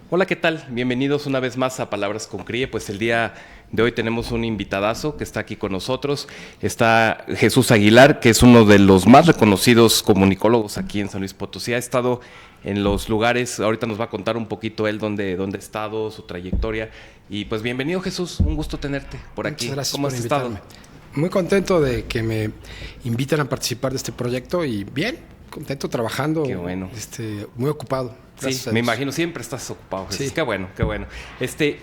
Hola, ¿qué tal? Bienvenidos una vez más a Palabras con Crie. Pues el día de hoy tenemos un invitadazo que está aquí con nosotros. Está Jesús Aguilar, que es uno de los más reconocidos comunicólogos aquí en San Luis Potosí. Ha estado en los lugares, ahorita nos va a contar un poquito él dónde ha estado, su trayectoria. Y pues bienvenido, Jesús, un gusto tenerte por aquí. Muchas gracias ¿Cómo por has invitarme. estado? Muy contento de que me inviten a participar de este proyecto y bien, contento trabajando, Qué bueno. muy ocupado. Sí, me imagino, siempre estás ocupado, Jesús. Sí. Qué bueno, qué bueno.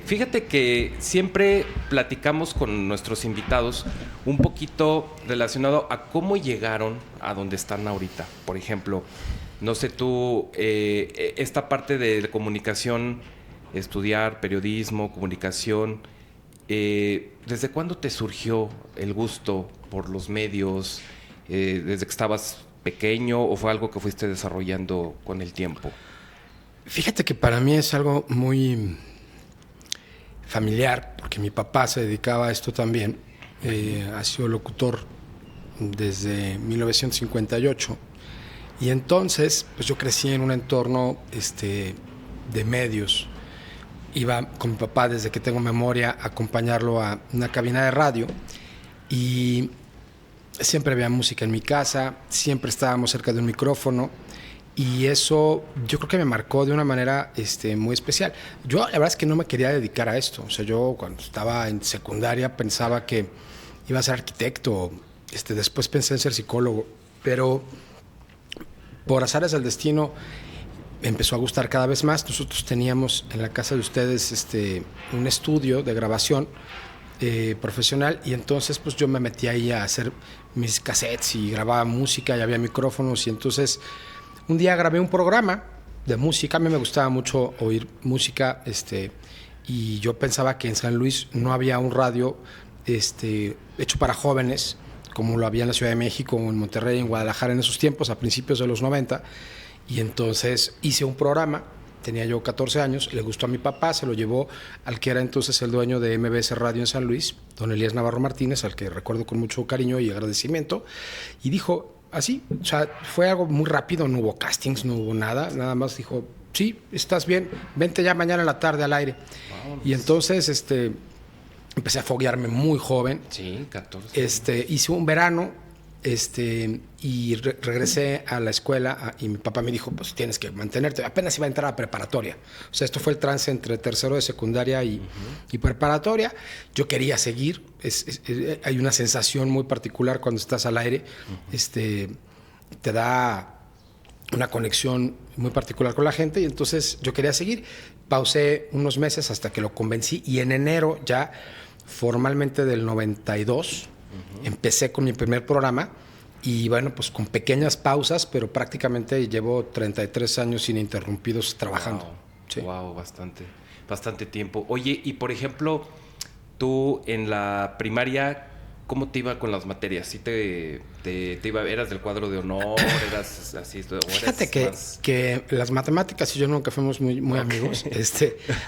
Fíjate que siempre platicamos con nuestros invitados un poquito relacionado a cómo llegaron a donde están ahorita. Por ejemplo, no sé tú, esta parte de comunicación, estudiar periodismo, comunicación, ¿desde cuándo te surgió el gusto por los medios? ¿Desde que estabas pequeño o fue algo que fuiste desarrollando con el tiempo? Fíjate que para mí es algo muy familiar, porque mi papá se dedicaba a esto también. Ha sido locutor desde 1958. Y entonces, pues yo crecí en un entorno de medios. Iba con mi papá desde que tengo memoria a acompañarlo a una cabina de radio y siempre había música en mi casa, siempre estábamos cerca de un micrófono y eso yo creo que me marcó de una manera muy especial. Yo la verdad es que no me quería dedicar a esto, o sea, yo cuando estaba en secundaria pensaba que iba a ser arquitecto, después pensé en ser psicólogo, pero por azares del destino me empezó a gustar cada vez más. Nosotros teníamos en la casa de ustedes un estudio de grabación profesional y entonces pues yo me metí ahí a hacer mis cassettes y grababa música y había micrófonos y entonces un día grabé un programa de música. A mí me gustaba mucho oír música y yo pensaba que en San Luis no había un radio hecho para jóvenes como lo había en la Ciudad de México, en Monterrey, en Guadalajara en esos tiempos, a principios de los 90. Y entonces hice un programa, tenía yo 14 años, le gustó a mi papá, se lo llevó al que era entonces el dueño de MBS Radio en San Luis, don Elías Navarro Martínez, al que recuerdo con mucho cariño y agradecimiento, y dijo así, o sea, fue algo muy rápido, no hubo castings, no hubo nada, nada más dijo, sí, estás bien, vente ya mañana en la tarde al aire. Wow. Y entonces empecé a foguearme muy joven. Sí, 14. Hice un verano y regresé a la escuela y mi papá me dijo, pues tienes que mantenerte. Apenas iba a entrar a preparatoria. O sea, esto fue el trance entre tercero de secundaria y preparatoria. Yo quería seguir. Hay una sensación muy particular cuando estás al aire. Te da una conexión muy particular con la gente y entonces yo quería seguir. Pausé unos meses hasta que lo convencí y en enero ya formalmente del 92 empecé con mi primer programa y bueno, pues con pequeñas pausas, pero prácticamente llevo 33 años ininterrumpidos trabajando. Wow, sí. Wow, bastante tiempo. Oye, y por ejemplo, tú en la primaria, ¿cómo te iba con las materias? ¿Sí eras del cuadro de honor? ¿Eras así? Fíjate que las matemáticas y yo nunca fuimos muy amigos,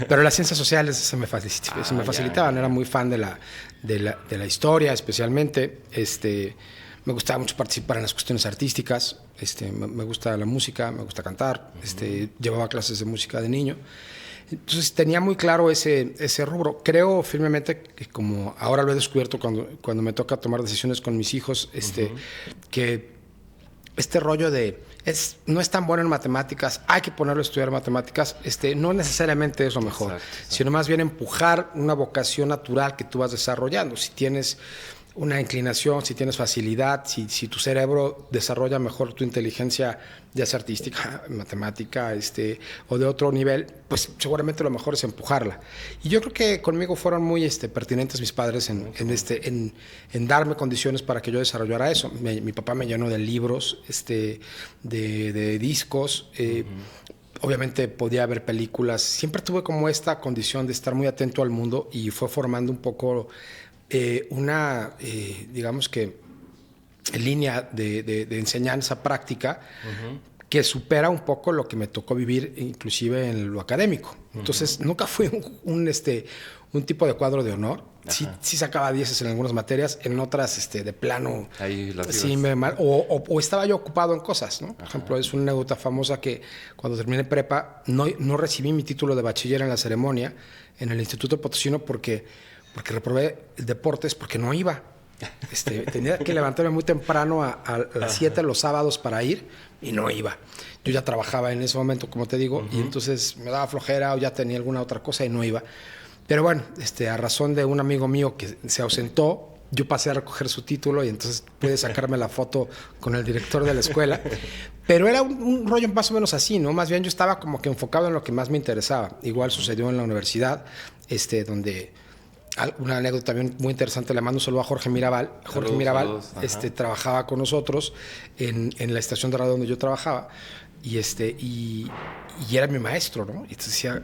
pero las ciencias sociales se me facilitaban. Ya. Era muy fan de la historia, especialmente. Me gustaba mucho participar en las cuestiones artísticas. Me gusta la música, me gusta cantar. Llevaba clases de música de niño. Entonces tenía muy claro ese rubro. Creo firmemente que, como ahora lo he descubierto cuando me toca tomar decisiones con mis hijos, que este rollo de no es tan bueno en matemáticas, hay que ponerlo a estudiar matemáticas, no necesariamente es lo mejor, exacto. Sino más bien empujar una vocación natural que tú vas desarrollando. Si tienes una inclinación, si tienes facilidad, si tu cerebro desarrolla mejor tu inteligencia, ya sea artística, matemática, o de otro nivel, pues seguramente lo mejor es empujarla. Y yo creo que conmigo fueron muy pertinentes mis padres en darme condiciones para que yo desarrollara eso. Mi papá me llenó de libros, de discos. Obviamente podía ver películas. Siempre tuve como esta condición de estar muy atento al mundo y fue formando un poco digamos que línea de enseñanza práctica que supera un poco lo que me tocó vivir inclusive en lo académico. Entonces nunca fui un un tipo de cuadro de honor. Sí sacaba 10 en algunas materias, en otras de plano ahí las sí me mal, o estaba yo ocupado en cosas, ¿no? Por ejemplo, es una anécdota famosa que cuando terminé prepa no recibí mi título de bachiller en la ceremonia en el Instituto Potosino porque reprobé deportes porque no iba. Tenía que levantarme muy temprano a las 7 los sábados para ir y no iba. Yo ya trabajaba en ese momento, como te digo, y entonces me daba flojera o ya tenía alguna otra cosa y no iba. Pero bueno, a razón de un amigo mío que se ausentó, yo pasé a recoger su título y entonces pude sacarme la foto con el director de la escuela. Pero era un rollo más o menos así, ¿no? Más bien yo estaba como que enfocado en lo que más me interesaba. Igual sucedió en la universidad, donde una anécdota también muy interesante, le mando un saludo a Jorge Mirabal. Jorge Mirabal trabajaba con nosotros en la estación de radio donde yo trabajaba y era mi maestro, ¿no? Y entonces decía,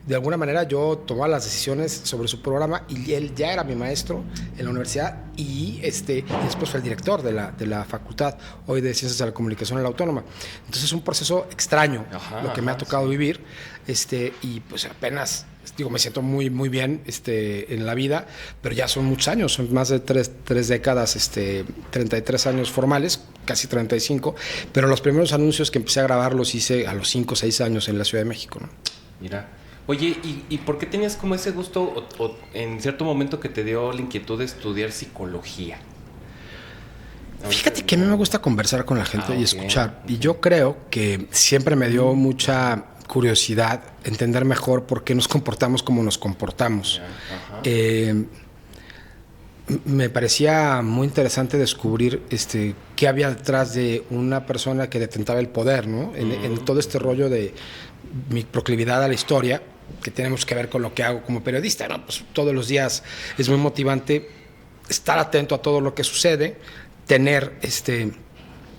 de alguna manera yo tomaba las decisiones sobre su programa y él ya era mi maestro en la universidad y después fue el director de la facultad hoy de Ciencias de la Comunicación en la Autónoma. Entonces es un proceso extraño lo que me ha tocado vivir y pues apenas me siento muy muy bien en la vida, pero ya son muchos años, son más de tres décadas, 33 años formales, casi 35, pero los primeros anuncios que empecé a grabar los hice a los 5 o 6 años en la Ciudad de México, ¿no? Mira. Oye, ¿y por qué tenías como ese gusto o en cierto momento que te dio la inquietud de estudiar psicología? Fíjate que a mí me gusta conversar con la gente y escuchar. Y yo creo que siempre me dio mucha curiosidad entender mejor por qué nos comportamos como nos comportamos. Me parecía muy interesante descubrir qué había detrás de una persona que detentaba el poder, ¿no? En todo este rollo de mi proclividad a la historia, que tenemos que ver con lo que hago como periodista, ¿no? Pues todos los días es muy motivante estar atento a todo lo que sucede, tener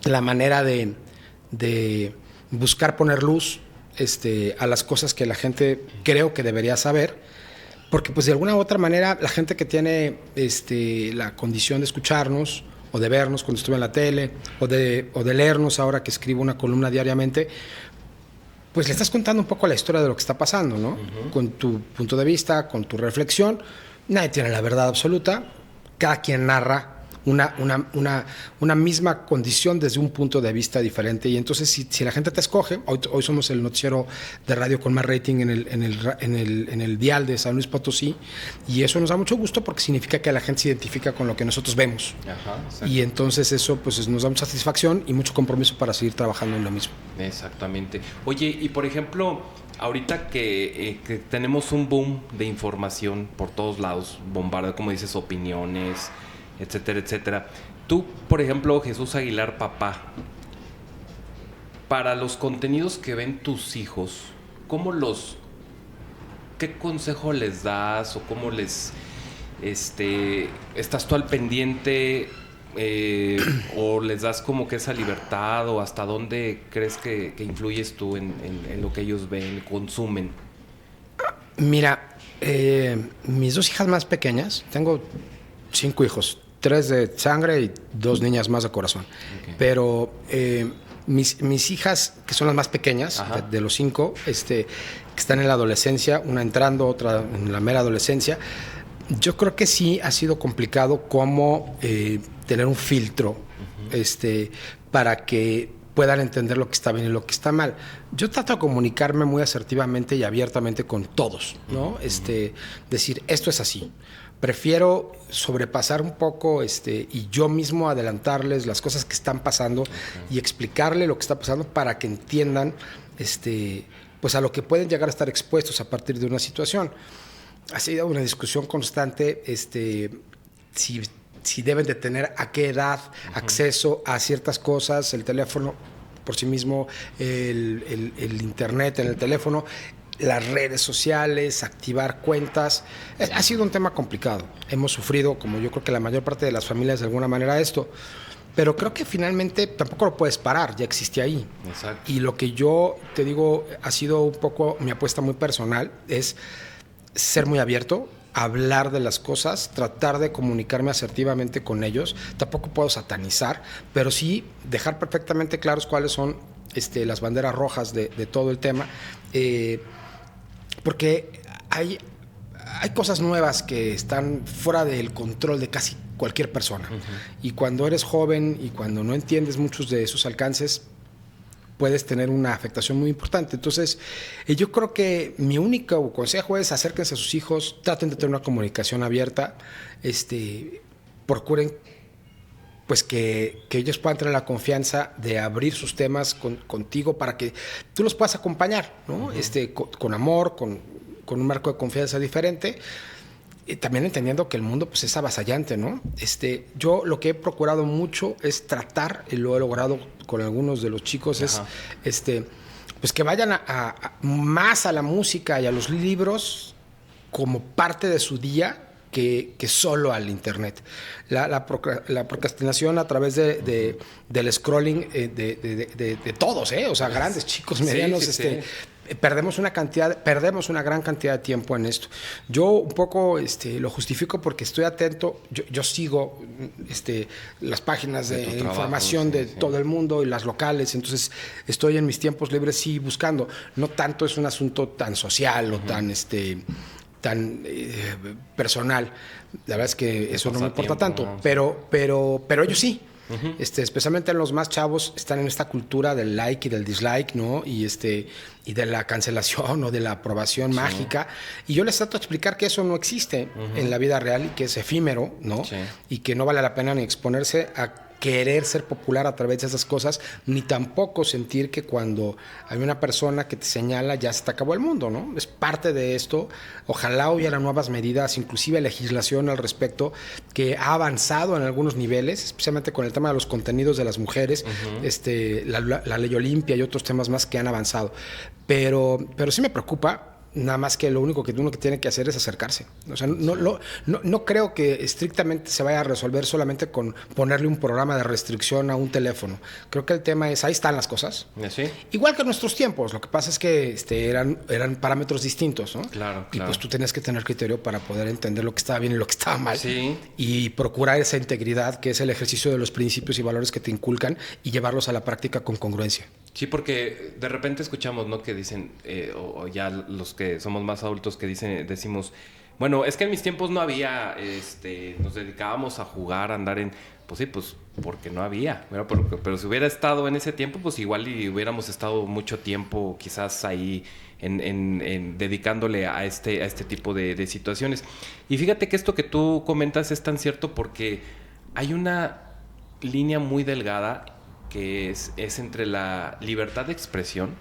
la manera de buscar poner luz a las cosas que la gente creo que debería saber, porque pues de alguna u otra manera la gente que tiene la condición de escucharnos o de vernos cuando estuve en la tele o de leernos ahora que escribo una columna diariamente, pues le estás contando un poco la historia de lo que está pasando, ¿no? Con tu punto de vista, con tu reflexión. Nadie tiene la verdad absoluta. Cada quien narra una misma condición desde un punto de vista diferente. Y entonces, si la gente te escoge, hoy somos el noticiero de radio con más rating en el dial de San Luis Potosí, y eso nos da mucho gusto porque significa que la gente se identifica con lo que nosotros vemos. Y entonces eso pues nos da mucha satisfacción y mucho compromiso para seguir trabajando en lo mismo. Exactamente. Oye, y por ejemplo, ahorita que tenemos un boom de información por todos lados, bombardeo, como dices, opiniones, etcétera, etcétera. Tú, por ejemplo, Jesús Aguilar, papá, para los contenidos que ven tus hijos, ¿qué consejo les das o cómo les, estás tú al pendiente o les das como que esa libertad o hasta dónde crees que influyes tú en lo que ellos ven, consumen? Mira, mis 2 hijas más pequeñas, tengo 5 hijos, 3 de sangre y 2 niñas más de corazón. Pero mis hijas, que son las más pequeñas, de los 5, que están en la adolescencia, una entrando, otra en la mera adolescencia, yo creo que sí ha sido complicado cómo tener un filtro para que puedan entender lo que está bien y lo que está mal. Yo trato de comunicarme muy asertivamente y abiertamente con todos, ¿no? Decir, esto es así. Prefiero sobrepasar un poco y yo mismo adelantarles las cosas que están pasando y explicarle lo que está pasando para que entiendan pues a lo que pueden llegar a estar expuestos a partir de una situación. Ha sido una discusión constante si deben de tener a qué edad acceso a ciertas cosas, el teléfono por sí mismo, el internet en el teléfono, las redes sociales, activar cuentas. Ha sido un tema complicado. Hemos sufrido, como yo creo que la mayor parte de las familias, de alguna manera esto. Pero creo que finalmente tampoco lo puedes parar, ya existe ahí. Exacto. Y lo que yo te digo ha sido un poco mi apuesta muy personal, es ser muy abierto, hablar de las cosas, tratar de comunicarme asertivamente con ellos. Tampoco puedo satanizar, pero sí dejar perfectamente claros cuáles son las banderas rojas de todo el tema. Porque hay cosas nuevas que están fuera del control de casi cualquier persona. Y cuando eres joven y cuando no entiendes muchos de esos alcances, puedes tener una afectación muy importante. Entonces, yo creo que mi único consejo es acérquense a sus hijos, traten de tener una comunicación abierta, procuren pues que ellos puedan tener la confianza de abrir sus temas contigo para que tú los puedas acompañar, ¿no? Con amor, con un marco de confianza diferente. También entendiendo que el mundo pues, es avasallante, ¿no? Yo lo que he procurado mucho es tratar, y lo he logrado con algunos de los chicos, pues que vayan más a la música y a los libros como parte de su día que solo al internet. La procrastinación a través del scrolling de todos, o sea, grandes, chicos, medianos, sí. Perdemos una gran cantidad de tiempo en esto. Yo un poco lo justifico porque estoy atento, yo sigo las páginas de trabajo, información de todo el mundo y las locales, entonces estoy en mis tiempos libres sí buscando. No tanto es un asunto tan social o tan personal. La verdad es que eso no me importa tanto, pero ellos sí. Especialmente los más chavos están en esta cultura del like y del dislike, ¿no? Y de la cancelación o de la aprobación mágica. Y yo les trato de explicar que eso no existe en la vida real y que es efímero, ¿no? Sí. Y que no vale la pena ni exponerse a querer ser popular a través de esas cosas, ni tampoco sentir que cuando hay una persona que te señala ya se te acabó el mundo, ¿no? Es parte de esto. Ojalá hubiera nuevas medidas, inclusive legislación al respecto, que ha avanzado en algunos niveles, especialmente con el tema de los contenidos de las mujeres, la ley Olimpia y otros temas más que han avanzado. Pero sí me preocupa. Nada más que lo único que uno tiene que hacer es acercarse. O sea, no creo que estrictamente se vaya a resolver solamente con ponerle un programa de restricción a un teléfono. Creo que el tema es, ahí están las cosas. ¿Sí? Igual que en nuestros tiempos. Lo que pasa es que eran parámetros distintos, ¿no? Claro. Y pues tú tenías que tener criterio para poder entender lo que estaba bien y lo que estaba mal. Sí. Y procurar esa integridad, que es el ejercicio de los principios y valores que te inculcan, y llevarlos a la práctica con congruencia. Sí, porque de repente escuchamos, ¿no? Que dicen, o ya los que somos más adultos que decimos, bueno, es que en mis tiempos no había, nos dedicábamos a jugar, a andar en, pues sí, pues porque no había, ¿verdad? Pero si hubiera estado en ese tiempo, pues igual y hubiéramos estado mucho tiempo quizás ahí en dedicándole a este tipo de situaciones. Y fíjate que esto que tú comentas es tan cierto porque hay una línea muy delgada que es entre la libertad de expresión,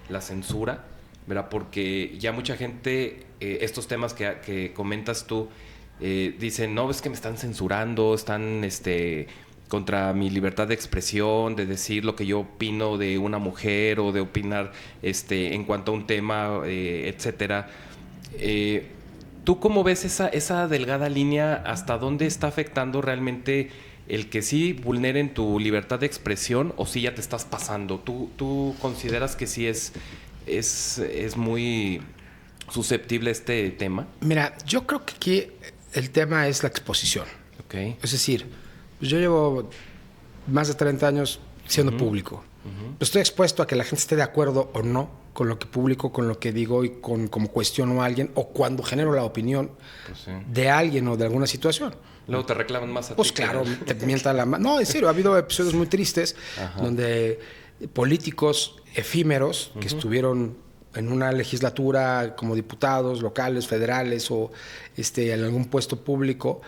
la censura, ¿verdad? Porque ya mucha gente, estos temas que comentas tú, dicen, no, es que me están censurando, están contra mi libertad de expresión, de decir lo que yo opino de una mujer o de opinar en cuanto a un tema, etcétera. ¿Tú cómo ves esa delgada línea? ¿Hasta dónde está afectando realmente el que sí vulneren tu libertad de expresión o si ya te estás pasando? ¿Tú consideras que sí es muy susceptible este tema? Mira, yo creo que aquí el tema es la exposición. Okay. Es decir, pues yo llevo más de 30 años siendo público. Estoy expuesto a que la gente esté de acuerdo o no con lo que publico, con lo que digo y con cómo cuestiono a alguien o cuando genero la opinión de alguien o de alguna situación. Luego te reclaman más a ti. Pues claro, te mienta la mano. No, en serio, ha habido episodios muy tristes donde políticos efímeros que estuvieron en una legislatura como diputados locales, federales o en algún puesto público,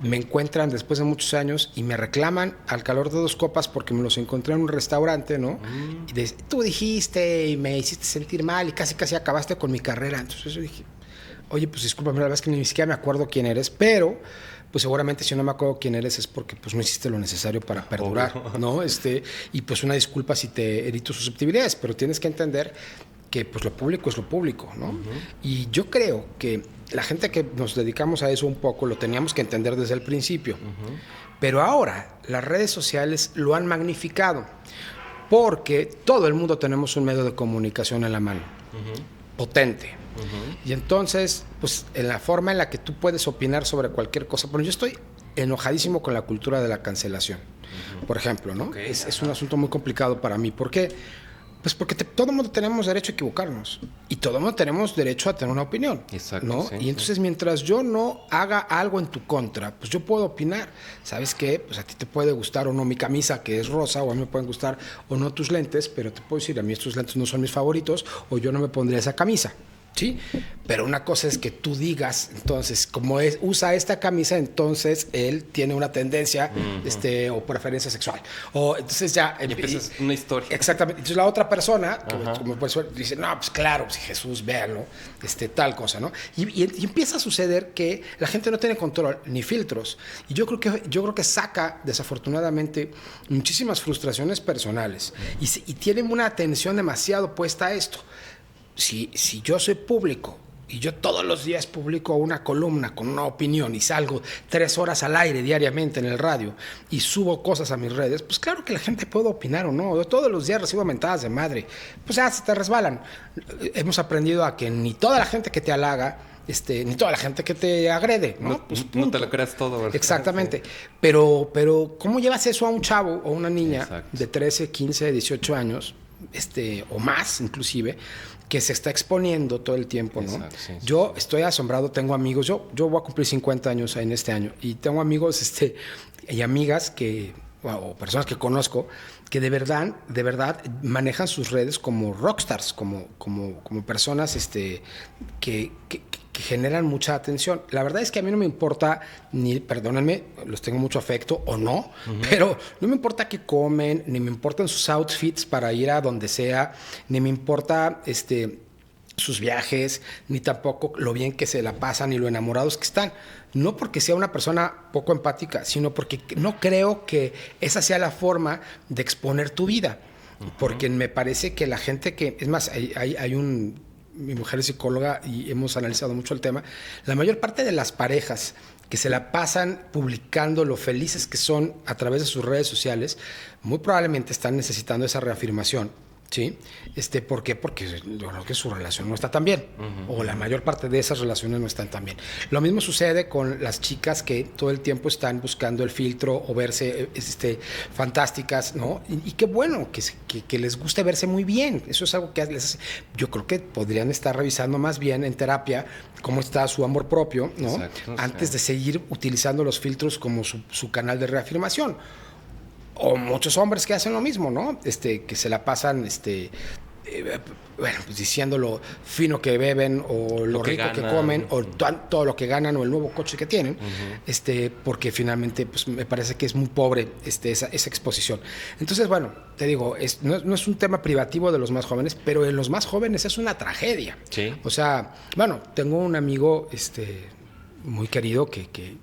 me encuentran después de muchos años y me reclaman al calor de 2 copas porque me los encontré en un restaurante, ¿no? Y tú dijiste y me hiciste sentir mal y casi acabaste con mi carrera. Entonces yo dije, oye, pues discúlpame, la verdad es que ni siquiera me acuerdo quién eres, pero pues seguramente si no me acuerdo quién eres es porque pues no hiciste lo necesario para perdurar, ¿no? Y pues una disculpa si te herí tus susceptibilidades, pero tienes que entender que pues lo público es lo público, ¿no? Y yo creo que la gente que nos dedicamos a eso un poco lo teníamos que entender desde el principio. Pero ahora las redes sociales lo han magnificado porque todo el mundo tenemos un medio de comunicación en la mano, potente. Y entonces, pues en la forma en la que tú puedes opinar sobre cualquier cosa, pero yo estoy enojadísimo con la cultura de la cancelación, por ejemplo, ¿no? Es un asunto muy complicado para mí. ¿Por qué? Pues porque todo el mundo tenemos derecho a equivocarnos y todo el mundo tenemos derecho a tener una opinión. Exacto, ¿no? sí, Y entonces mientras yo no haga algo en tu contra, pues yo puedo opinar. ¿Sabes qué? Pues a ti te puede gustar o no mi camisa, que es rosa, o a mí me pueden gustar o no tus lentes, pero te puedo decir, a mí estos lentes no son mis favoritos o yo no me pondría esa camisa. ¿Sí? Pero una cosa es que tú digas, entonces, como usa esta camisa, entonces él tiene una tendencia o preferencia sexual. O entonces ya... Y empiezas una historia. Exactamente. Entonces la otra persona, como puede ser, dice, no, pues claro, pues Jesús, véanlo, tal cosa, ¿no? Y empieza a suceder que la gente no tiene control ni filtros. Y yo creo que saca, desafortunadamente, muchísimas frustraciones personales. Y tienen una atención demasiado puesta a esto. Si yo soy público y yo todos los días publico una columna con una opinión y salgo 3 horas al aire diariamente en el radio y subo cosas a mis redes, pues claro que la gente puede opinar o no. Yo todos los días recibo mentadas de madre. Pues ya se te resbalan. Hemos aprendido a que ni toda la gente que te halaga, ni toda la gente que te agrede, ¿no? Pues no te lo creas todo, ¿verdad? Exactamente. Pero ¿cómo llevas eso a un chavo o una niña Exacto. de 13, 15, 18 años, o más inclusive, que se está exponiendo todo el tiempo, ¿no? Exacto, sí, Yo estoy asombrado, tengo amigos, yo voy a cumplir 50 años en este año y tengo amigos y amigas o personas que conozco que de verdad manejan sus redes como rockstars, como personas que generan mucha atención. La verdad es que a mí no me importa, perdónenme, los tengo mucho afecto o no, pero no me importa qué comen, ni me importan sus outfits para ir a donde sea, ni me importa sus viajes, ni tampoco lo bien que se la pasan, ni lo enamorados que están. No porque sea una persona poco empática, sino porque no creo que esa sea la forma de exponer tu vida. Porque me parece que la gente es más, mi mujer es psicóloga y hemos analizado mucho el tema. La mayor parte de las parejas que se la pasan publicando lo felices que son a través de sus redes sociales, muy probablemente están necesitando esa reafirmación. ¿Sí? ¿Por qué? Porque yo creo que su relación no está tan bien, o la mayor parte de esas relaciones no están tan bien. Lo mismo sucede con las chicas que todo el tiempo están buscando el filtro o verse fantásticas, ¿no? Y qué bueno que les guste verse muy bien. Eso es algo que yo creo que podrían estar revisando más bien en terapia cómo está su amor propio, ¿no? Exacto, antes de seguir utilizando los filtros como su canal de reafirmación. O muchos hombres que hacen lo mismo, ¿no? Que se la pasan, pues diciendo lo fino que beben o lo rico que comen o todo lo que ganan o el nuevo coche que tienen, porque finalmente pues me parece que es muy pobre esa exposición. Entonces, bueno, te digo, no es un tema privativo de los más jóvenes, pero en los más jóvenes es una tragedia. Sí. O sea, bueno, tengo un amigo muy querido que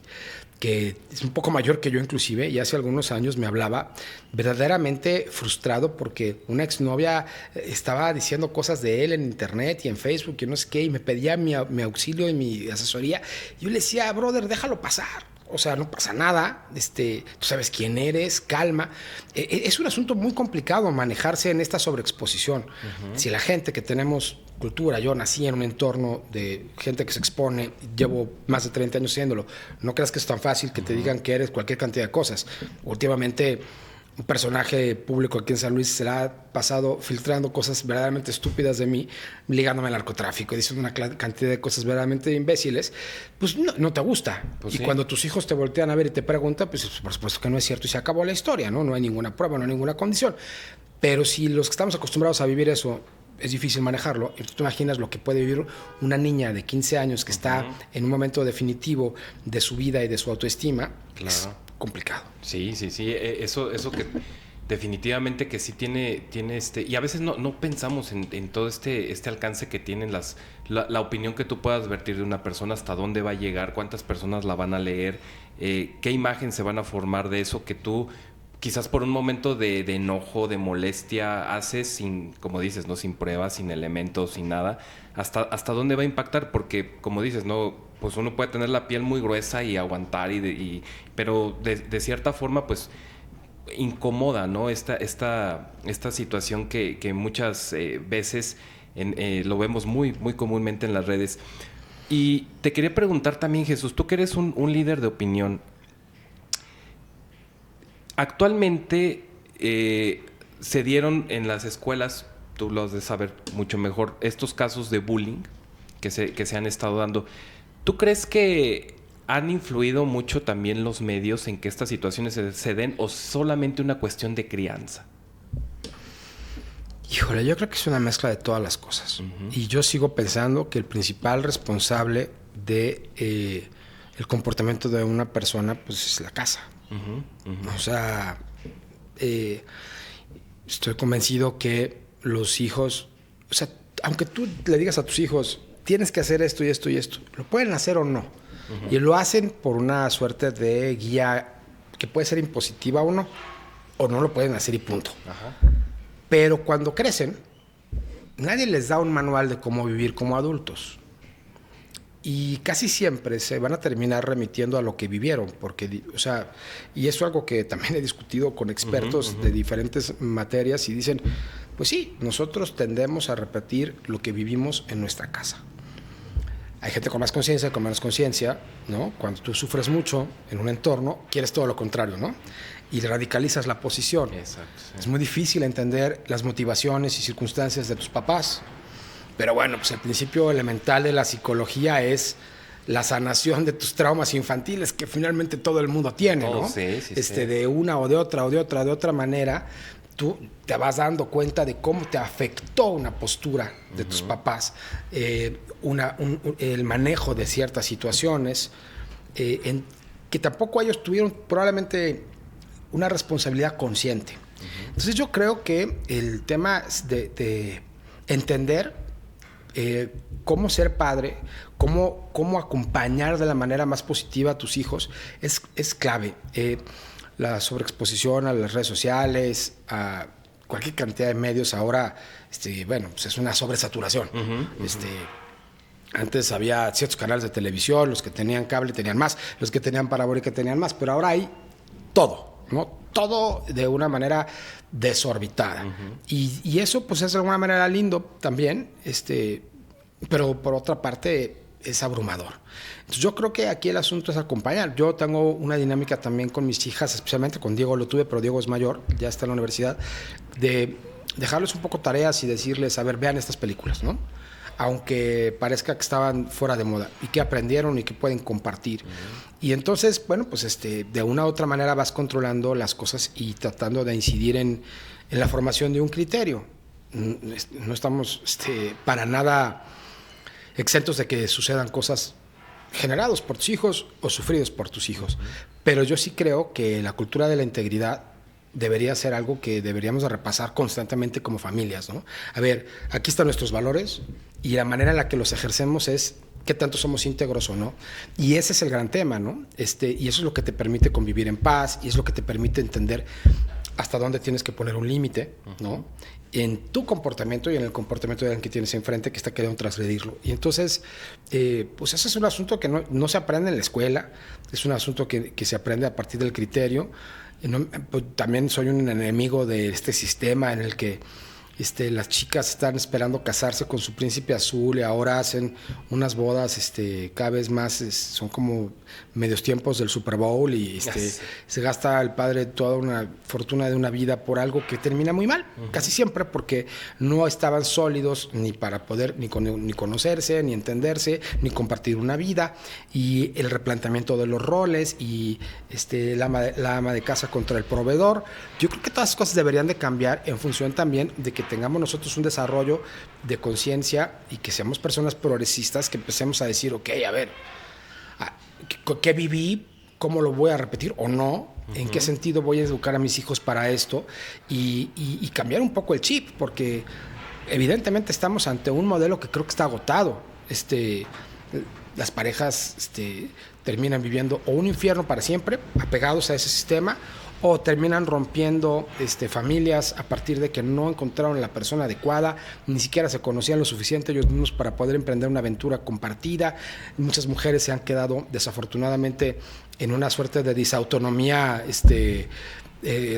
es un poco mayor que yo inclusive, y hace algunos años me hablaba verdaderamente frustrado porque una exnovia estaba diciendo cosas de él en internet y en Facebook y no sé qué, y me pedía mi auxilio y mi asesoría. Y yo le decía, brother, déjalo pasar. O sea, no pasa nada, tú sabes quién eres, calma. Es un asunto muy complicado manejarse en esta sobreexposición. Si la gente que tenemos cultura, yo nací en un entorno de gente que se expone, llevo más de 30 años haciéndolo, no creas que es tan fácil que te digan que eres cualquier cantidad de cosas. Últimamente, un personaje público aquí en San Luis se la ha pasado filtrando cosas verdaderamente estúpidas de mí, ligándome al narcotráfico, diciendo una cantidad de cosas verdaderamente imbéciles, pues no te gusta. Pues y sí. Cuando tus hijos te voltean a ver y te preguntan, pues por supuesto que no es cierto y se acabó la historia, ¿no? No hay ninguna prueba, no hay ninguna condición. Pero si los que estamos acostumbrados a vivir eso es difícil manejarlo, y tú te imaginas lo que puede vivir una niña de 15 años que está en un momento definitivo de su vida y de su autoestima, claro. Es complicado. Sí. Eso que definitivamente que sí tiene y a veces no pensamos en todo este alcance que tienen la opinión que tú puedas vertir de una persona, hasta dónde va a llegar, cuántas personas la van a leer, qué imagen se van a formar de eso que tú quizás por un momento de enojo, de molestia, haces sin, como dices, no sin pruebas, sin elementos, sin nada. ¿Hasta dónde va a impactar? Porque, como dices, no, pues uno puede tener la piel muy gruesa y aguantar, pero de cierta forma, pues incomoda, ¿no? Esta situación que muchas veces lo vemos muy, muy comúnmente en las redes. Y te quería preguntar también, Jesús, tú que eres un líder de opinión, actualmente se dieron en las escuelas tú lo has de saber mucho mejor, estos casos de bullying que se han estado dando, ¿tú crees que han influido mucho también los medios en que estas situaciones se den o solamente una cuestión de crianza? Híjole, yo creo que es una mezcla de todas las cosas. Y yo sigo pensando que el principal responsable de el comportamiento de una persona, pues es la casa. O sea, estoy convencido que los hijos, o sea, aunque tú le digas a tus hijos, tienes que hacer esto y esto y esto, lo pueden hacer o no. Y lo hacen por una suerte de guía que puede ser impositiva o no lo pueden hacer y punto. Pero cuando crecen, nadie les da un manual de cómo vivir como adultos. Y casi siempre se van a terminar remitiendo a lo que vivieron, porque, o sea, y eso es algo que también he discutido con expertos de diferentes materias y dicen, pues sí, nosotros tendemos a repetir lo que vivimos en nuestra casa. Hay gente con más conciencia, con menos conciencia, ¿no? Cuando tú sufres mucho en un entorno, quieres todo lo contrario, ¿no? Y radicalizas la posición. Exacto, sí. Es muy difícil entender las motivaciones y circunstancias de tus papás. Pero bueno, pues el principio elemental de la psicología es la sanación de tus traumas infantiles, que finalmente todo el mundo tiene, ¿no? Sí. De una o de otra manera, tú te vas dando cuenta de cómo te afectó una postura de tus papás, el manejo de ciertas situaciones, que tampoco ellos tuvieron probablemente una responsabilidad consciente. Entonces yo creo que el tema de entender cómo ser padre, cómo acompañar de la manera más positiva a tus hijos es clave. La sobreexposición a las redes sociales, a cualquier cantidad de medios ahora, bueno, pues es una sobresaturación. Antes había ciertos canales de televisión, los que tenían cable tenían más, los que tenían parabólica tenían más, pero ahora hay todo, ¿no? Todo de una manera desorbitada. Y eso, pues, es de alguna manera lindo también, pero por otra parte es abrumador. Entonces yo creo que aquí el asunto es acompañar. Yo tengo una dinámica también con mis hijas, especialmente con Diego lo tuve, pero Diego es mayor, ya está en la universidad, de dejarles un poco tareas y decirles, a ver, vean estas películas, ¿no? Aunque parezca que estaban fuera de moda, y que aprendieron y que pueden compartir. Y entonces, bueno, pues de una u otra manera vas controlando las cosas y tratando de incidir en la formación de un criterio. No estamos para nada exentos de que sucedan cosas generados por tus hijos o sufridos por tus hijos. Pero yo sí creo que la cultura de la integridad debería ser algo que deberíamos de repasar constantemente como familias, ¿no? A ver, aquí están nuestros valores y la manera en la que los ejercemos es qué tanto somos íntegros o no. Y ese es el gran tema, ¿no? Y eso es lo que te permite convivir en paz y es lo que te permite entender hasta dónde tienes que poner un límite, ¿no? En tu comportamiento y en el comportamiento de alguien que tienes enfrente que está queriendo transgredirlo. Y entonces, pues ese es un asunto que no se aprende en la escuela, es un asunto que se aprende a partir del criterio. Pues, también soy un enemigo de este sistema en el que las chicas están esperando casarse con su príncipe azul y ahora hacen unas bodas cada vez más, son como medios tiempos del Super Bowl y se gasta el padre toda una fortuna de una vida por algo que termina muy mal, casi siempre porque no estaban sólidos ni para poder ni conocerse, ni entenderse, ni compartir una vida, y el replanteamiento de los roles y la ama de casa contra el proveedor. Yo creo que todas esas cosas deberían de cambiar en función también de que tengamos nosotros un desarrollo de conciencia y que seamos personas progresistas, que empecemos a decir, ok, a ver, ¿qué viví? ¿Cómo lo voy a repetir o no? ¿En qué sentido voy a educar a mis hijos para esto? Y cambiar un poco el chip, porque evidentemente estamos ante un modelo que creo que está agotado. Las parejas terminan viviendo o un infierno para siempre, apegados a ese sistema, o terminan rompiendo familias a partir de que no encontraron la persona adecuada, ni siquiera se conocían lo suficiente ellos mismos para poder emprender una aventura compartida. Muchas mujeres se han quedado desafortunadamente en una suerte de disautonomía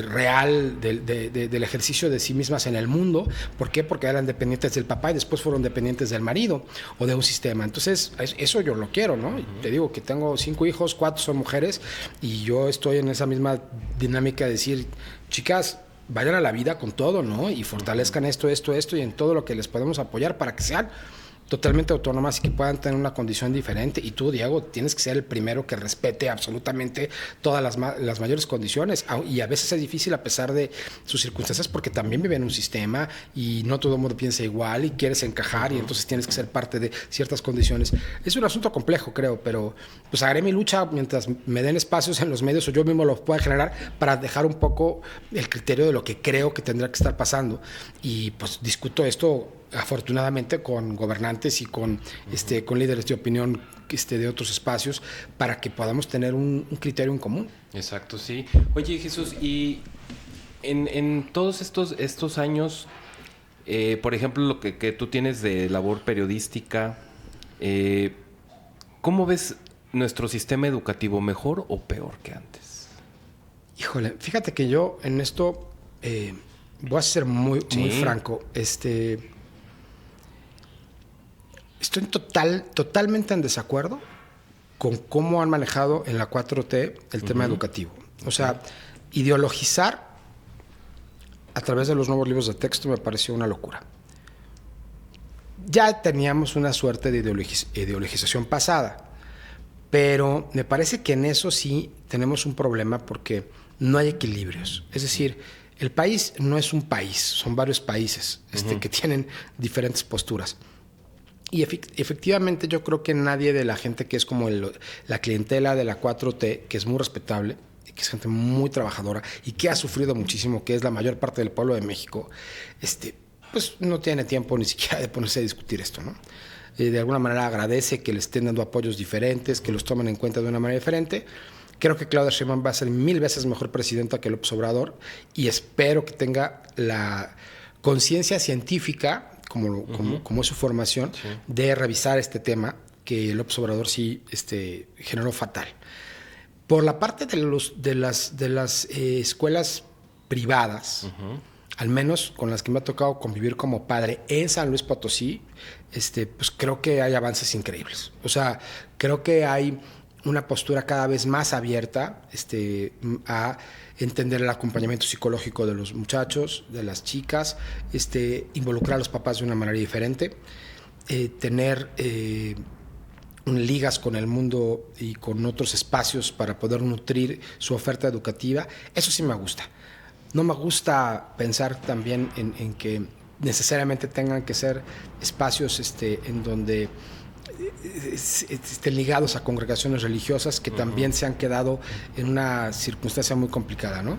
real del ejercicio de sí mismas en el mundo. ¿Por qué? Porque eran dependientes del papá y después fueron dependientes del marido o de un sistema. Entonces, eso yo lo quiero, ¿no? Te digo que tengo 5 hijos, 4 son mujeres y yo estoy en esa misma dinámica de decir, chicas, vayan a la vida con todo, ¿no? Y fortalezcan esto, y en todo lo que les podemos apoyar para que sean totalmente autónomas y que puedan tener una condición diferente. Y tú, Diego, tienes que ser el primero que respete absolutamente todas las mayores condiciones. Y a veces es difícil a pesar de sus circunstancias porque también viven en un sistema y no todo el mundo piensa igual y quieres encajar y entonces tienes que ser parte de ciertas condiciones. Es un asunto complejo, creo, pero pues haré mi lucha mientras me den espacios en los medios o yo mismo los pueda generar para dejar un poco el criterio de lo que creo que tendrá que estar pasando. Y pues discuto esto afortunadamente con gobernantes y con líderes de opinión de otros espacios para que podamos tener un criterio en común. Exacto, sí. Oye, Jesús, y en todos estos años, por ejemplo, lo que tú tienes de labor periodística, ¿cómo ves nuestro sistema educativo, mejor o peor que antes? Híjole, fíjate que yo en esto voy a ser muy franco. Estoy totalmente en desacuerdo con cómo han manejado en la 4T el tema educativo. O sea, ideologizar a través de los nuevos libros de texto me pareció una locura. Ya teníamos una suerte de ideologización pasada, pero me parece que en eso sí tenemos un problema porque no hay equilibrios. Es decir, el país no es un país, son varios países que tienen diferentes posturas. Y efectivamente yo creo que nadie de la gente que es como la clientela de la 4T, que es muy respetable, que es gente muy trabajadora y que ha sufrido muchísimo, que es la mayor parte del pueblo de México, pues no tiene tiempo ni siquiera de ponerse a discutir esto, ¿no? De alguna manera agradece que le estén dando apoyos diferentes, que los tomen en cuenta de una manera diferente. Creo que Claudia Sheinbaum va a ser 1000 veces mejor presidenta que López Obrador y espero que tenga la conciencia científica como es su formación, de revisar este tema que López Obrador sí generó fatal. Por la parte de las escuelas privadas, al menos con las que me ha tocado convivir como padre en San Luis Potosí, pues creo que hay avances increíbles. O sea, creo que hay una postura cada vez más abierta a entender el acompañamiento psicológico de los muchachos, de las chicas, involucrar a los papás de una manera diferente, tener ligas con el mundo y con otros espacios para poder nutrir su oferta educativa. Eso sí me gusta. No me gusta pensar también en que necesariamente tengan que ser espacios en donde estén ligados a congregaciones religiosas que también se han quedado en una circunstancia muy complicada, ¿no?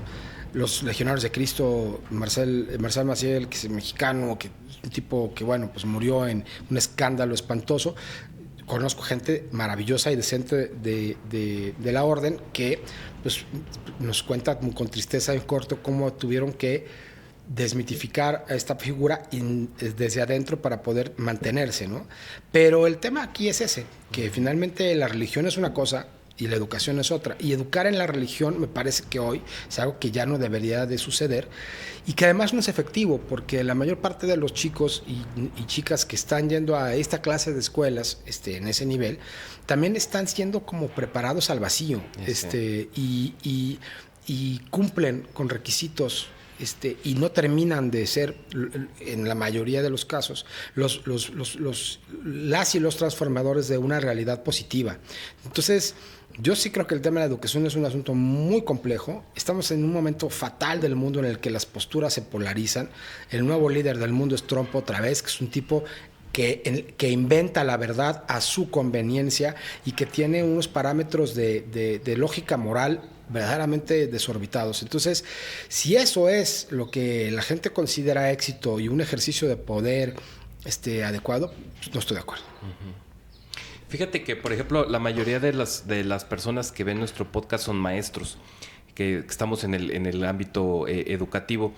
Los legionarios de Cristo, Marcel Maciel, que es mexicano, un tipo que, bueno, pues murió en un escándalo espantoso. Conozco gente maravillosa y decente de la orden que pues, nos cuenta con tristeza en corto cómo tuvieron que desmitificar a esta figura desde adentro para poder mantenerse, ¿no? Pero el tema aquí es ese, que finalmente la religión es una cosa y la educación es otra. Y educar en la religión me parece que hoy es algo que ya no debería de suceder y que además no es efectivo, porque la mayor parte de los chicos y chicas que están yendo a esta clase de escuelas en ese nivel, también están siendo como preparados al vacío y cumplen con requisitos y no terminan de ser, en la mayoría de los casos, las y los transformadores de una realidad positiva. Entonces, yo sí creo que el tema de la educación es un asunto muy complejo. Estamos en un momento fatal del mundo en el que las posturas se polarizan. El nuevo líder del mundo es Trump otra vez, que es un tipo que inventa la verdad a su conveniencia y que tiene unos parámetros de lógica moral verdaderamente desorbitados. Entonces, si eso es lo que la gente considera éxito y un ejercicio de poder adecuado, pues no estoy de acuerdo. Fíjate que, por ejemplo, la mayoría de las personas que ven nuestro podcast son maestros, que estamos en el ámbito educativo.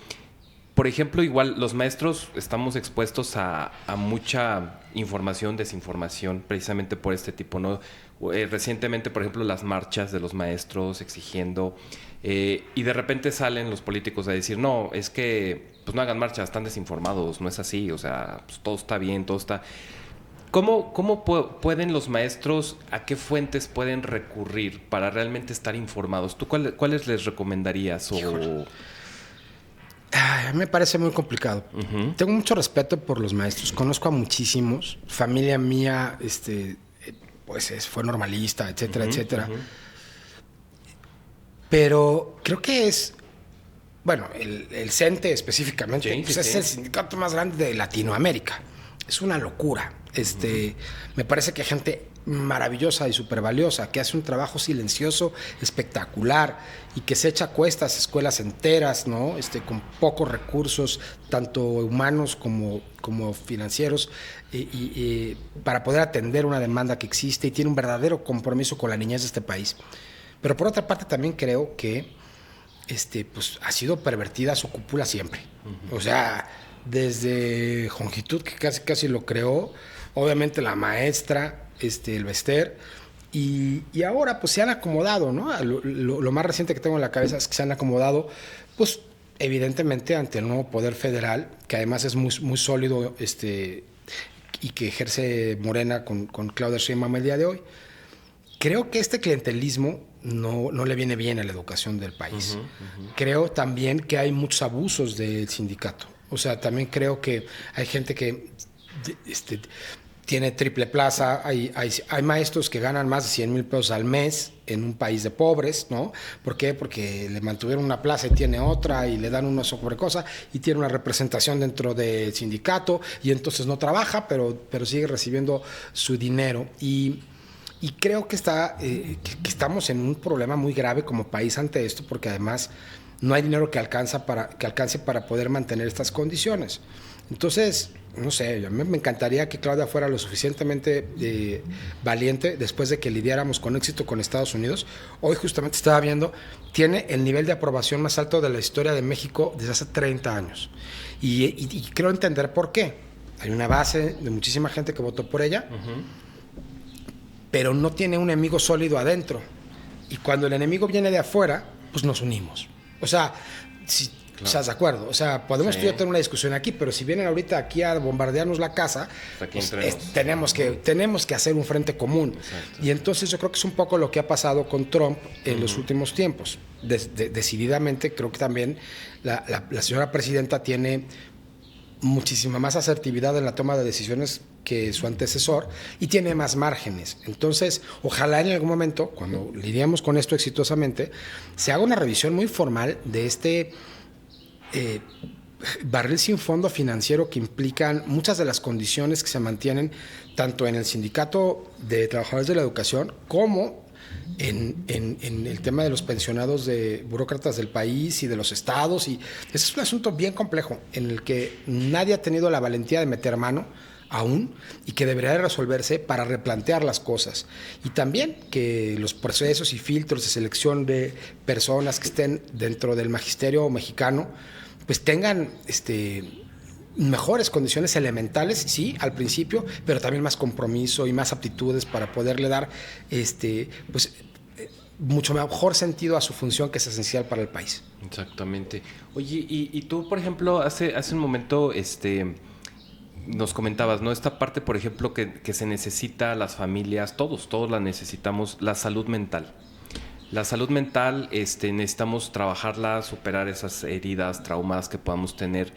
Por ejemplo, igual los maestros estamos expuestos a mucha información, desinformación, precisamente por este tipo, ¿no? Recientemente, por ejemplo, las marchas de los maestros exigiendo, y de repente salen los políticos a decir, no, es que pues no hagan marchas, están desinformados, no es así, o sea, pues, todo está bien, todo está... ¿Cómo pueden los maestros, a qué fuentes pueden recurrir para realmente estar informados? ¿Tú cuáles les recomendarías? Híjole. Ay, me parece muy complicado. Tengo mucho respeto por los maestros, conozco a muchísimos, familia mía, pues fue normalista, etcétera, etcétera. Pero creo que es, bueno, el CENTE específicamente, Sí, pues sí, es sí. el sindicato más grande de Latinoamérica. Es una locura. Me parece que hay gente maravillosa y súper valiosa, que hace un trabajo silencioso, espectacular, y que se echa a cuestas escuelas enteras, ¿no? Con pocos recursos, tanto humanos como financieros, para poder atender una demanda que existe, y tiene un verdadero compromiso con la niñez de este país. Pero por otra parte también creo que pues ha sido pervertida su cúpula siempre. O sea, desde Jongitud, que casi lo creó, obviamente la maestra, el Bester, y ahora pues se han acomodado, ¿no? Lo más reciente que tengo en la cabeza es que se han acomodado, pues evidentemente ante el nuevo poder federal, que además es muy, muy sólido, y que ejerce Morena con Claudia Sheinbaum el día de hoy. Creo que este clientelismo no le viene bien a la educación del país. Creo también que hay muchos abusos del sindicato. O sea, también creo que hay gente que tiene triple plaza, hay maestros que ganan más de 100,000 pesos al mes en un país de pobres, ¿no? ¿Por qué? Porque le mantuvieron una plaza y tiene otra, y le dan una sobre cosa, y tiene una representación dentro del sindicato, y entonces no trabaja, pero sigue recibiendo su dinero. Y creo que estamos en un problema muy grave como país ante esto, porque además no hay dinero que alcance para poder mantener estas condiciones. Entonces, no sé, a mí me encantaría que Claudia fuera lo suficientemente valiente después de que lidiáramos con éxito con Estados Unidos. Hoy justamente estaba viendo, tiene el nivel de aprobación más alto de la historia de México desde hace 30 años. Y creo entender por qué. Hay una base de muchísima gente que votó por ella, pero no tiene un enemigo sólido adentro. Y cuando el enemigo viene de afuera, pues nos unimos. O sea, si estás de acuerdo. O sea, podemos tú y yo tener una discusión aquí, pero si vienen ahorita aquí a bombardearnos la casa, pues tenemos que hacer un frente común. Exacto. Y entonces yo creo que es un poco lo que ha pasado con Trump en los últimos tiempos. Decididamente creo que también la señora presidenta tiene muchísima más asertividad en la toma de decisiones que su antecesor, y tiene más márgenes. Entonces, ojalá en algún momento, cuando lidiamos con esto exitosamente, se haga una revisión muy formal de barril sin fondo financiero que implican muchas de las condiciones que se mantienen tanto en el sindicato de trabajadores de la educación como en el tema de los pensionados de burócratas del país y de los estados. Y ese es un asunto bien complejo en el que nadie ha tenido la valentía de meter mano aún, y que debería de resolverse para replantear las cosas. Y también que los procesos y filtros de selección de personas que estén dentro del magisterio mexicano pues tengan mejores condiciones elementales, sí, al principio, pero también más compromiso y más aptitudes para poderle dar pues mucho mejor sentido a su función, que es esencial para el país. Exactamente. Oye, y tú, por ejemplo, hace un momento nos comentabas, ¿no? Esta parte, por ejemplo, que se necesita, las familias, todos la necesitamos, la salud mental. La salud mental, necesitamos trabajarla, superar esas heridas, traumas que podamos tener.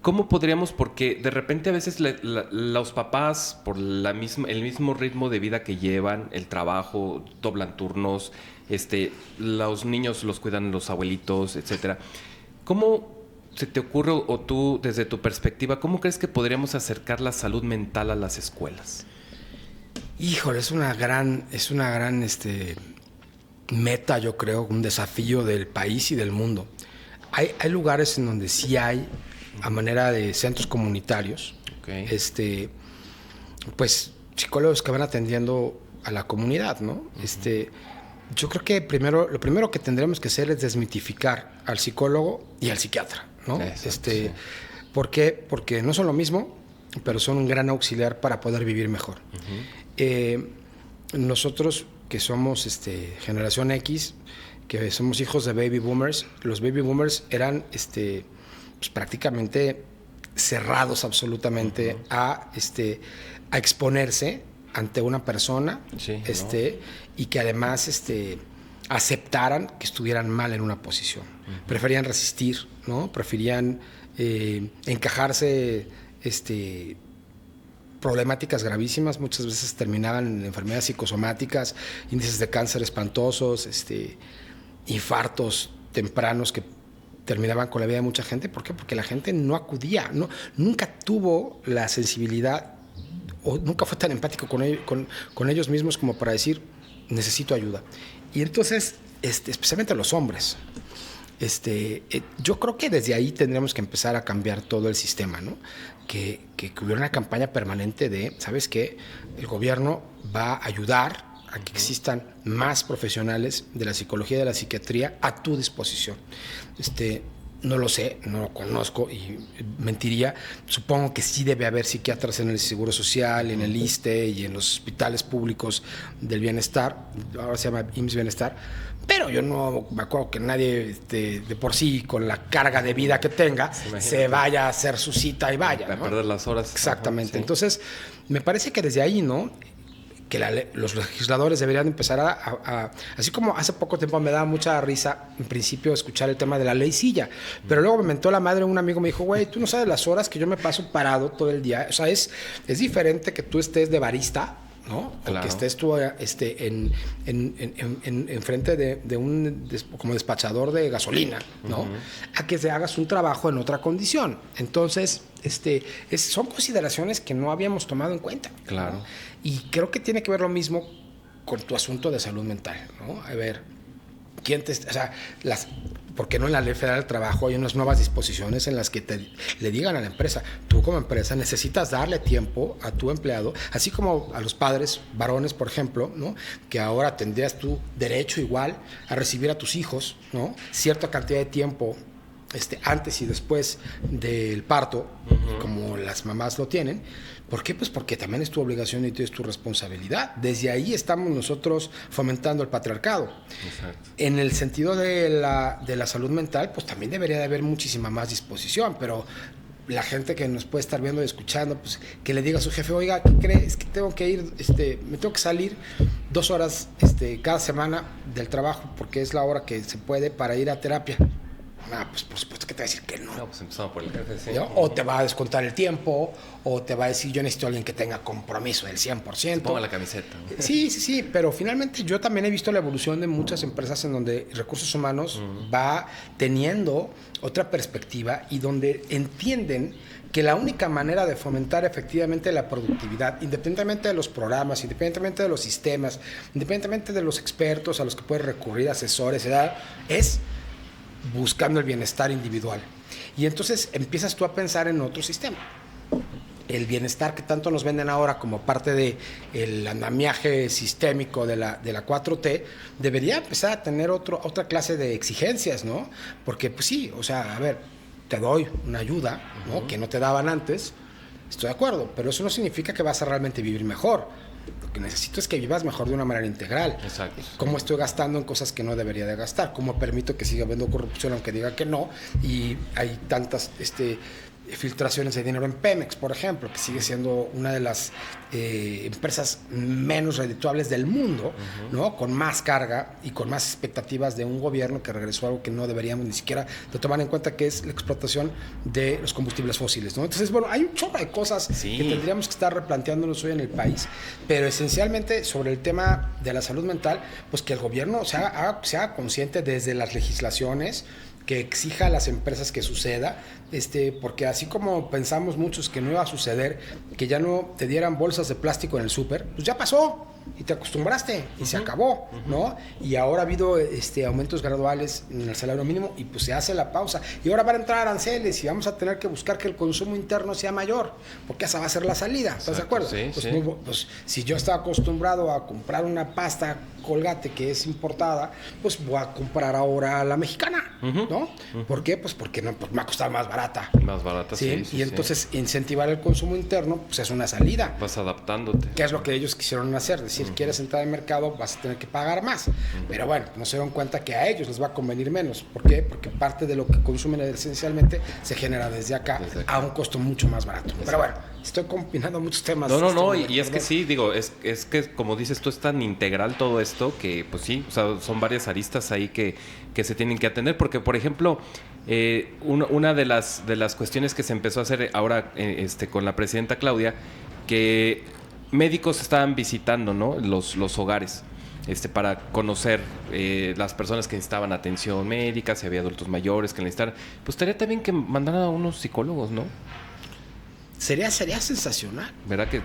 ¿Cómo podríamos? Porque de repente a veces los papás, por el mismo ritmo de vida que llevan, el trabajo, doblan turnos, los niños los cuidan los abuelitos, etcétera. ¿Cómo se te ocurre, o tú, desde tu perspectiva, cómo crees que podríamos acercar la salud mental a las escuelas? Híjole, es una gran meta, yo creo, un desafío del país y del mundo. Hay lugares en donde sí hay, a manera de centros comunitarios, pues psicólogos que van atendiendo a la comunidad, ¿no? Yo creo que lo primero que tendremos que hacer es desmitificar al psicólogo y al psiquiatra, ¿no? Sí. ¿Por qué? Porque no son lo mismo, pero son un gran auxiliar para poder vivir mejor. Nosotros que somos generación X, que somos hijos de baby boomers, los baby boomers eran pues prácticamente cerrados absolutamente a exponerse ante una persona, y que además aceptaran que estuvieran mal en una posición. Preferían resistir, ¿no? Preferían encajarse problemáticas gravísimas, muchas veces terminaban en enfermedades psicosomáticas, índices de cáncer espantosos, infartos tempranos que terminaban con la vida de mucha gente. ¿Por qué? Porque la gente no acudía, nunca tuvo la sensibilidad o nunca fue tan empático con ellos mismos como para decir, necesito ayuda. Y entonces, especialmente los hombres, yo creo que desde ahí tendríamos que empezar a cambiar todo el sistema, ¿no? Que hubiera una campaña permanente de, ¿sabes qué? El gobierno va a ayudar a que existan más profesionales de la psicología y de la psiquiatría a tu disposición. No lo sé, no lo conozco y mentiría. Supongo que sí debe haber psiquiatras en el Seguro Social, en el ISSSTE y en los hospitales públicos del bienestar, ahora se llama IMSS Bienestar, pero yo no me acuerdo que nadie de por sí, con la carga de vida que tenga, se vaya a hacer su cita y vaya, ¿no? A perder las horas. Exactamente. Sí. Entonces, me parece que desde ahí, ¿no?, que los legisladores deberían empezar así como hace poco tiempo me daba mucha risa en principio escuchar el tema de la ley silla, pero luego me mentó la madre, un amigo me dijo, güey, tú no sabes las horas que yo me paso parado todo el día. O sea, es diferente que tú estés de barista, ¿no? Claro. O que estés tú en frente de un como despachador de gasolina, ¿no? A que te hagas un trabajo en otra condición. Entonces, son consideraciones que no habíamos tomado en cuenta. Claro. ¿No? Y creo que tiene que ver lo mismo con tu asunto de salud mental, ¿no? A ver, ¿por qué no en la Ley Federal del Trabajo hay unas nuevas disposiciones en las que le digan a la empresa, tú como empresa necesitas darle tiempo a tu empleado, así como a los padres varones, por ejemplo, ¿no?, que ahora tendrías tu derecho igual a recibir a tus hijos, ¿no?, cierta cantidad de tiempo antes y después del parto, como las mamás lo tienen. ¿Por qué? Pues porque también es tu obligación y es tu responsabilidad. Desde ahí estamos nosotros fomentando el patriarcado. Exacto. En el sentido de la salud mental, pues también debería de haber muchísima más disposición, pero la gente que nos puede estar viendo y escuchando, pues que le diga a su jefe, oiga, ¿qué cree? Es que tengo que ir, me tengo que salir 2 horas cada semana del trabajo porque es la hora que se puede para ir a terapia. Pues por supuesto que te va a decir que no. No, pues empezamos por el jefe, sí. ¿No? O te va a descontar el tiempo, o te va a decir, yo necesito a alguien que tenga compromiso del 100%. Se ponga la camiseta, ¿no? Sí, pero finalmente yo también he visto la evolución de muchas empresas en donde recursos humanos va teniendo otra perspectiva y donde entienden que la única manera de fomentar efectivamente la productividad, independientemente de los programas, independientemente de los sistemas, independientemente de los expertos a los que puedes recurrir, asesores, es buscando el bienestar individual. Y entonces empiezas tú a pensar en otro sistema. El bienestar que tanto nos venden ahora como parte del andamiaje sistémico de la 4T debería empezar a tener otra clase de exigencias, ¿no? Porque, pues sí, o sea, a ver, te doy una ayuda, ¿no?, que no te daban antes, estoy de acuerdo, pero eso no significa que vas a realmente vivir mejor. Lo que necesito es que vivas mejor de una manera integral. Exacto. ¿Cómo estoy gastando en cosas que no debería de gastar? ¿Cómo permito que siga habiendo corrupción aunque diga que no? Y hay tantas filtraciones de dinero en Pemex, por ejemplo, que sigue siendo una de las empresas menos redituables del mundo, ¿no?, con más carga y con más expectativas de un gobierno que regresó a algo que no deberíamos ni siquiera de tomar en cuenta, que es la explotación de los combustibles fósiles, ¿no? Entonces, bueno, hay un chorro de cosas que tendríamos que estar replanteándonos hoy en el país, pero esencialmente sobre el tema de la salud mental, pues que el gobierno se haga consciente desde las legislaciones, que exija a las empresas que suceda, porque así como pensamos muchos que no iba a suceder, que ya no te dieran bolsas de plástico en el súper, pues ya pasó y te acostumbraste y se acabó, ¿no? Y ahora ha habido aumentos graduales en el salario mínimo y pues se hace la pausa. Y ahora van a entrar aranceles y vamos a tener que buscar que el consumo interno sea mayor, porque esa va a ser la salida, ¿estás de acuerdo? Sí, pues, sí. Pues si yo estaba acostumbrado a comprar una pasta Colgate que es importada, pues voy a comprar ahora la mexicana, ¿no? ¿Por qué? Pues porque no, pues me va a costar más barata. Más barata, sí. Y entonces incentivar el consumo interno, pues es una salida. Vas adaptándote. ¿Qué es lo que ellos quisieron hacer? Decir, quieres entrar al mercado, vas a tener que pagar más. Pero bueno, no se dieron cuenta que a ellos les va a convenir menos. ¿Por qué? Porque parte de lo que consumen esencialmente se genera desde acá a un costo mucho más barato. Pero bueno, estoy combinando muchos temas. No, y es que sí, digo, es que como dices tú, es tan integral todo esto que, pues sí, o sea, son varias aristas ahí que se tienen que atender, porque, por ejemplo, una de las cuestiones que se empezó a hacer ahora con la presidenta Claudia, que médicos estaban visitando, ¿no?, los hogares. Para conocer las personas que necesitaban atención médica, si había adultos mayores que necesitaran. Pues estaría también que mandaran a unos psicólogos, ¿no? Sería sensacional. ¿Verdad que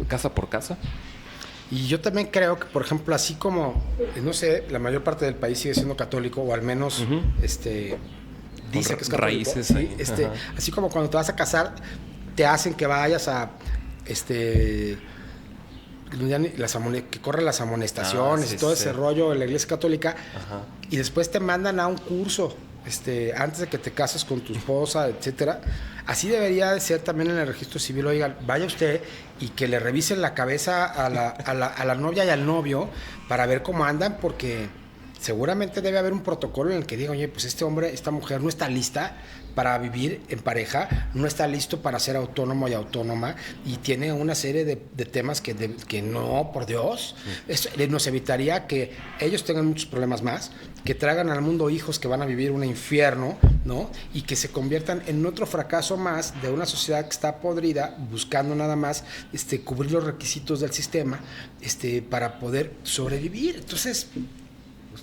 casa por casa? Y yo también creo que, por ejemplo, así como, no sé, la mayor parte del país sigue siendo católico, o al menos dice que es católico. Raíces ¿sí? ahí. Así como cuando te vas a casar, te hacen que vayas a que corren las amonestaciones y todo ese rollo en la Iglesia Católica. Ajá. Y después te mandan a un curso antes de que te cases con tu esposa, etcétera. Así debería de ser también en el registro civil. Oigan, vaya usted y que le revisen la cabeza a la novia y al novio para ver cómo andan, porque seguramente debe haber un protocolo en el que diga, oye, pues este hombre, esta mujer no está lista para vivir en pareja, no está listo para ser autónomo y autónoma, y tiene una serie de temas que no, por Dios, eso nos evitaría que ellos tengan muchos problemas más, que traigan al mundo hijos que van a vivir un infierno, ¿no? Y que se conviertan en otro fracaso más de una sociedad que está podrida, buscando nada más cubrir los requisitos del sistema para poder sobrevivir. Entonces,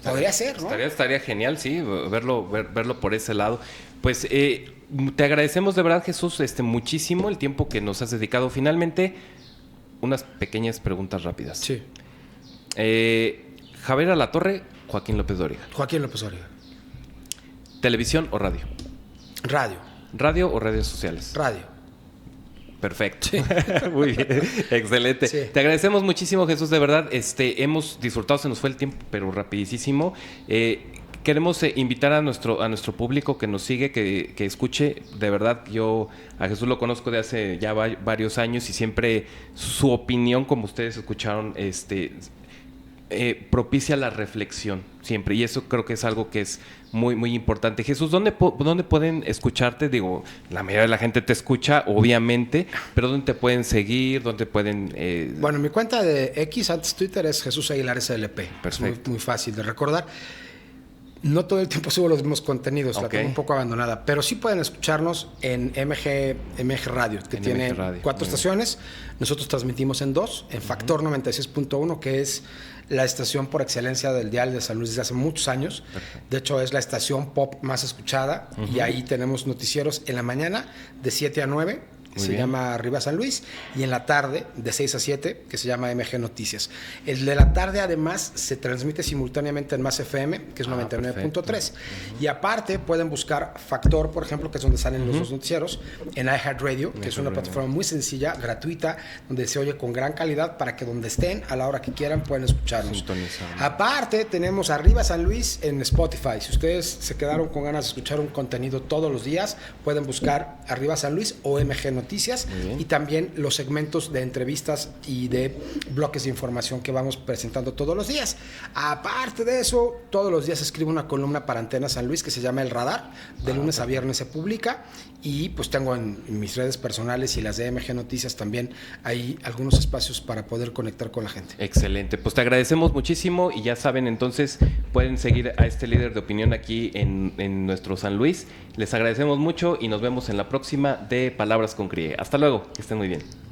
podría ser, ¿no? Estaría genial, sí, verlo por ese lado. Pues te agradecemos de verdad, Jesús, muchísimo el tiempo que nos has dedicado. Finalmente, unas pequeñas preguntas rápidas. Sí. Javier Alatorre, Joaquín López Dóriga. Joaquín López Dóriga. ¿Televisión o radio? Radio. ¿Radio o redes sociales? Radio. Perfecto. Sí. Muy bien. Excelente. Sí. Te agradecemos muchísimo, Jesús, de verdad. Hemos disfrutado, se nos fue el tiempo, pero rapidísimo. Queremos invitar a nuestro público que nos sigue, que escuche. De verdad, yo a Jesús lo conozco de hace ya varios años y siempre su opinión, como ustedes escucharon, propicia la reflexión siempre, y eso creo que es algo que es muy, muy importante. Jesús, ¿dónde pueden escucharte? Digo, la mayoría de la gente te escucha, obviamente, pero ¿dónde te pueden seguir? ¿Dónde pueden...? Bueno, mi cuenta de X, antes Twitter, es Jesús Aguilar SLP. Perfecto. Es muy fácil de recordar. No todo el tiempo subo los mismos contenidos, la tengo un poco abandonada, pero sí pueden escucharnos en MG Radio, que tiene 4 estaciones. Nosotros transmitimos en 2, en Factor 96.1, que es la estación por excelencia del dial de San Luis desde hace muchos años. Perfecto. De hecho, es la estación pop más escuchada, y ahí tenemos noticieros en la mañana de 7 a 9. Se llama Arriba San Luis, y en la tarde de 6 a 7, que se llama MG Noticias. El de la tarde además se transmite simultáneamente en Más FM, que es 99.3. Y aparte pueden buscar Factor, por ejemplo, que es donde salen los 2 noticieros, en iHeartRadio, que es una plataforma muy sencilla, gratuita, donde se oye con gran calidad para que donde estén, a la hora que quieran, pueden escucharnos. Aparte tenemos Arriba San Luis en Spotify. Si ustedes se quedaron con ganas de escuchar un contenido todos los días, pueden buscar Arriba San Luis o MG Noticias, y también los segmentos de entrevistas y de bloques de información que vamos presentando todos los días. Aparte de eso, todos los días escribo una columna para Antena San Luis que se llama El Radar. De lunes a viernes se publica, y pues tengo en mis redes personales y las de MG Noticias también hay algunos espacios para poder conectar con la gente. Excelente, pues te agradecemos muchísimo, y ya saben, entonces pueden seguir a este líder de opinión aquí en nuestro San Luis. Les agradecemos mucho y nos vemos en la próxima de Palabras con CRIE. Hasta luego, que estén muy bien.